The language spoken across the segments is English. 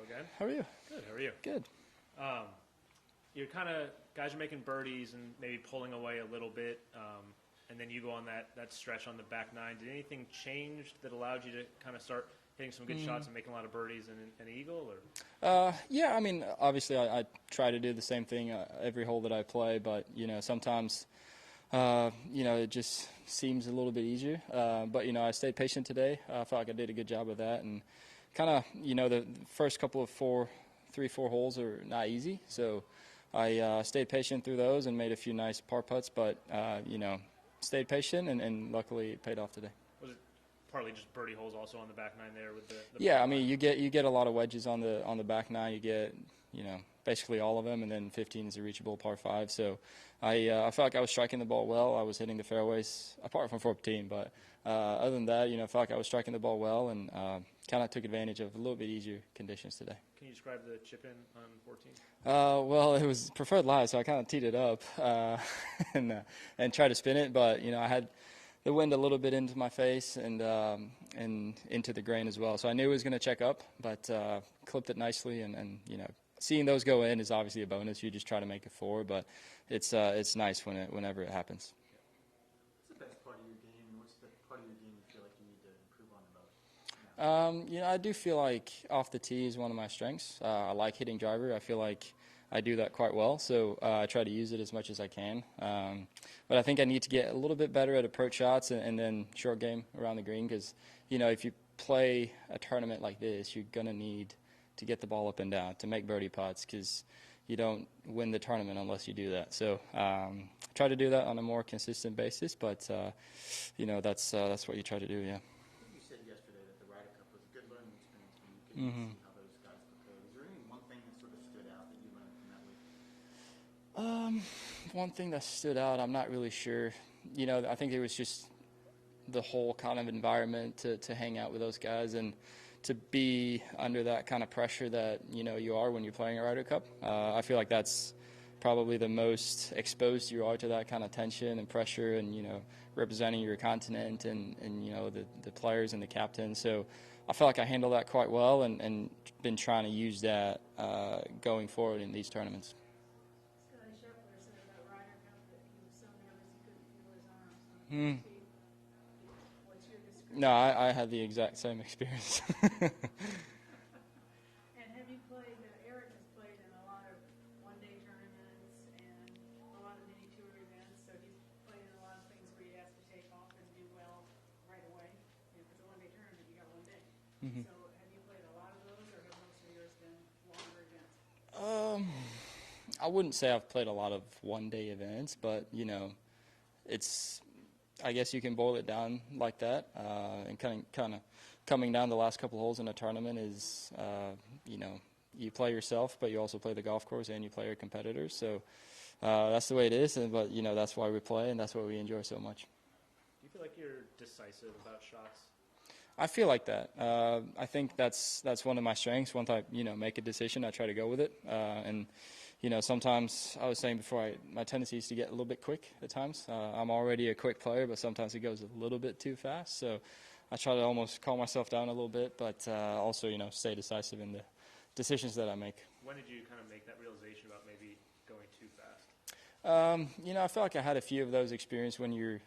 again. How are you? Good. How are you? Good. You're kind of guys are making birdies and maybe pulling away a little bit, and then you go on that stretch on the back nine. Did anything change that allowed you to kind of start hitting some good shots and making a lot of birdies and an eagle? Or Yeah, I mean, obviously I try to do the same thing every hole that I play, but sometimes it just seems a little bit easier. But I stayed patient today. I felt like I did a good job of that, and kind of the first couple of 3-4 holes are not easy, so I stayed patient through those and made a few nice par putts, but stayed patient and luckily it paid off today. Was it partly just birdie holes also on the back nine there with the yeah, I mean you get a lot of wedges on the back nine. You get basically all of them, and then 15 is a reachable par 5. So I felt like I was striking the ball well. I was hitting the fairways apart from 14, but other than that, I felt like I was striking the ball well and kind of took advantage of a little bit easier conditions today. Can you describe the chip in on 14? Well, it was preferred lie, so I kind of teed it up and tried to spin it, but I had the wind a little bit into my face and into the grain as well. So I knew it was going to check up, but clipped it nicely, and seeing those go in is obviously a bonus. You just try to make it 4, but it's nice whenever it happens. What's the best part of your game? What's the part of your game you feel like you need to improve on the most? I do feel like off the tee is one of my strengths. I like hitting driver. I feel like I do that quite well, so I try to use it as much as I can. But I think I need to get a little bit better at approach shots and then short game around the green, because if you play a tournament like this, you're going to need to get the ball up and down to make birdie putts, because you don't win the tournament unless you do that. So try to do that on a more consistent basis, but that's what you try to do, yeah. You said yesterday that the Ryder Cup was a good learning experience for you. Getting to see how those guys prepare. Is there any one thing that sort of stood out that you learned from that week? One thing that stood out, I'm not really sure. I think it was just the whole kind of environment to hang out with those guys and to be under that kind of pressure that you are when you're playing a Ryder Cup. I feel like that's probably the most exposed you are to that kind of tension and pressure, and representing your continent and the players and the captain. So I feel like I handled that quite well, and been trying to use that going forward in these tournaments. No, I had the exact same experience. And have you played, Eric has played in a lot of one-day tournaments and a lot of mini tour events, so he's played in a lot of things where you have to take off and do well right away. If it's a one-day tournament, you got one day. So have you played a lot of those, or have most of yours been longer events? I wouldn't say I've played a lot of one-day events, but it's, I guess you can boil it down like that, and kind of coming down the last couple holes in a tournament is, you play yourself, but you also play the golf course and you play your competitors. So that's the way it is, but that's why we play, and that's what we enjoy so much. Do you feel like you're decisive about shots? I feel like that. I think that's one of my strengths. Once I make a decision, I try to go with it, and sometimes, I was saying before, my tendency is to get a little bit quick at times. I'm already a quick player, but sometimes it goes a little bit too fast. So I try to almost calm myself down a little bit, but also, stay decisive in the decisions that I make. When did you kind of make that realization about maybe going too fast? I feel like I had a few of those experiences when you're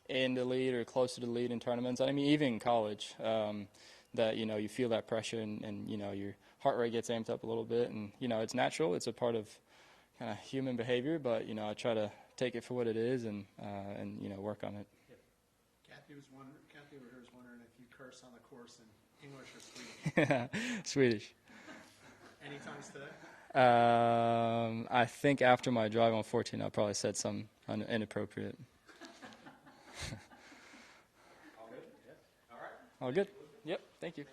in the lead or close to the lead in tournaments. I mean, even in college, that, you feel that pressure and your heart rate gets amped up a little bit. And, it's natural. It's a part of kind of human behavior, but I try to take it for what it is and work on it. Kathy over here was wondering if you curse on the course in English or Swedish. Swedish. Any times today? I think after my drive on 14, I probably said something inappropriate. All good? Yeah. All right. All good. Yep. Thank you.